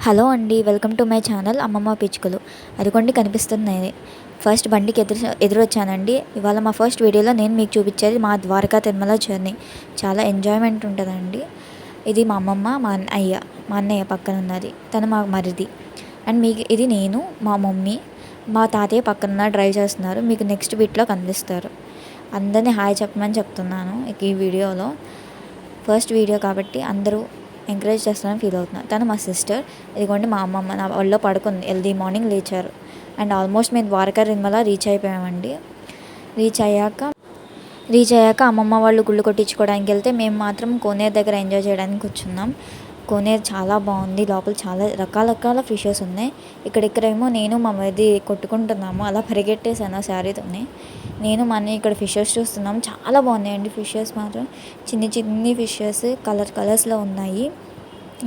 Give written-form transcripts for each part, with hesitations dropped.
Hello అండి, welcome to my channel అమ్మమ్మ పిచ్చుకలు. అదిగోండి కనిపిస్తున్నాయి. ఫస్ట్ బండికి ఎదురొచ్చానండి. ఇవాళ మా ఫస్ట్ వీడియోలో నేను మీకు చూపించేది మా ద్వారకా తిరుమల జర్నీ. చాలా ఎంజాయ్మెంట్ ఉంటుందండి. ఇది మా అమ్మమ్మ, మా అన్నయ్య పక్కన ఉన్నది, తను మా మరిది. అండ్ మీకు ఇది నేను, మా మమ్మీ, మా తాతయ్య పక్కన డ్రైవ్ చేస్తున్నారు. మీకు నెక్స్ట్ బిట్లో కనిపిస్తారు. అందరినీ హాయ్ చెప్పమని చెప్తున్నాను ఈ వీడియోలో. ఫస్ట్ వీడియో కాబట్టి అందరూ ఎంకరేజ్ చేస్తానని ఫీల్ అవుతున్నాను. తను మా సిస్టర్. ఇదిగోండి మా అమ్మమ్మ నా ఒళ్ళో పడుకుంది. ఎర్లీ మార్నింగ్ లేచారు. అండ్ ఆల్మోస్ట్ మేము ద్వారకా తిరుమల రీచ్ అయిపోయామండి. రీచ్ అయ్యాక అమ్మమ్మ వాళ్ళు గుళ్ళు కొట్టించుకోవడానికి వెళ్తే మేము మాత్రం కోనేరు దగ్గర ఎంజాయ్ చేయడానికి కూర్చున్నాం. కోనేరు చాలా బాగుంది. లోపల చాలా రకాల ఫిషెస్ ఉన్నాయి. ఇక్కడేమో నేను మా మరిది కొట్టుకుంటున్నాము. అలా పరిగెట్టేసాను ఆ శారీతోనే. నేను మా అన్నయ్య ఇక్కడ ఫిషెస్ చూస్తున్నాం. చాలా బాగున్నాయండి ఫిషెస్ మాత్రం. చిన్ని ఫిషెస్ కలర్స్లో ఉన్నాయి.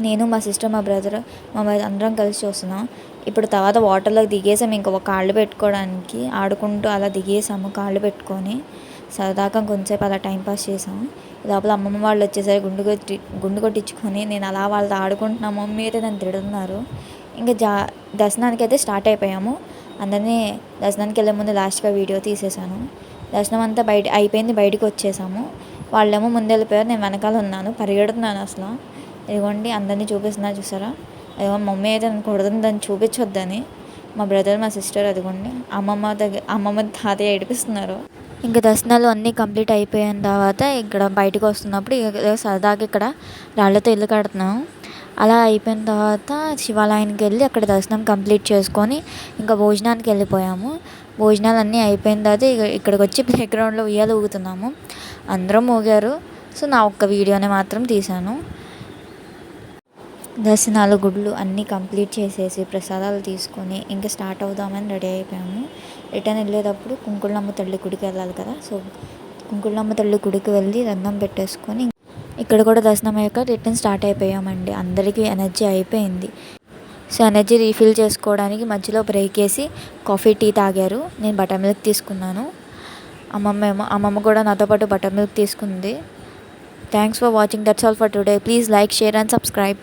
నేను మా సిస్టర్, మా బ్రదర్, మా మరిది అందరం కలిసి చూస్తున్నాం. ఇప్పుడు తర్వాత వాటర్లోకి దిగేసాము. ఇంకా కాళ్ళు పెట్టుకోవడానికి ఆడుకుంటూ అలా దిగేసాము. కాళ్ళు పెట్టుకొని సరదాగా కొంచెంసేపు అలా టైంపాస్ చేసాము. లోపల అమ్మమ్మ వాళ్ళు వచ్చేసరికి గుండు కొట్టించుకొని నేను అలా వాళ్ళతో ఆడుకుంటున్నా. మమ్మీ అయితే నన్ను తిడుతున్నారు. ఇంకా దర్శనానికి అయితే స్టార్ట్ అయిపోయాము. అందరినీ దర్శనానికి వెళ్ళే ముందు లాస్ట్గా వీడియో తీసేసాను. దర్శనం అంతా అయిపోయింది. బయటకు వచ్చేసాము. వాళ్ళేమో ముందు వెళ్ళిపోయారు. నేను వెనకాల ఉన్నాను, పరిగెడుతున్నాను అసలు. ఇదిగోండి అందరినీ చూపిస్తున్నారు, చూసారా? అదిగో మమ్మీ అయితే నన్ను కొడుతుంది, దాన్ని చూపించొద్దని. మా బ్రదర్, మా సిస్టర్ అదిగోండి అమ్మమ్మ తాతయ్య ఏడిపిస్తున్నారు. ఇంకా దర్శనాలు అన్నీ కంప్లీట్ అయిపోయిన తర్వాత ఇక్కడ బయటకు వస్తున్నప్పుడు సరదాగా ఇక్కడ రాళ్లతో ఇల్లు కడుతున్నాం. అలా అయిపోయిన తర్వాత శివాలయానికి వెళ్ళి అక్కడ దర్శనం కంప్లీట్ చేసుకొని ఇంకా భోజనానికి వెళ్ళిపోయాము. భోజనాలు అన్నీ అయిపోయిన తర్వాత ఇక్కడికి వచ్చి ప్లే గ్రౌండ్లో ఉయ్యాలు ఊగుతున్నాము. అందరం ఊగారు. సో నా ఒక్క వీడియోని మాత్రం తీశాను. దర్శనాలు, గుళ్ళు అన్నీ కంప్లీట్ చేసేసి ప్రసాదాలు తీసుకొని ఇంకా స్టార్ట్ అవుదామని రెడీ అయిపోయాము. రిటర్న్ వెళ్ళేటప్పుడు కుంకుళ్ళమ్మ తల్లి గుడికి వెళ్ళాలి కదా. సో కుంకుళ్ళమ్మ తల్లి గుడికి వెళ్ళి దండం పెట్టేసుకొని ఇక్కడ కూడా దర్శనం అయ్యాక రిటర్న్ స్టార్ట్ అయిపోయామండి. అందరికీ ఎనర్జీ అయిపోయింది. సో ఎనర్జీ రీఫిల్ చేసుకోవడానికి మధ్యలో బ్రేక్ వేసి కాఫీ, టీ తాగారు. నేను బటర్ మిల్క్ తీసుకున్నాను. అమ్మమ్మ కూడా నాతో పాటు బటర్ మిల్క్ తీసుకుంది. Thanks for watching. That's all for today. Please like, share and subscribe.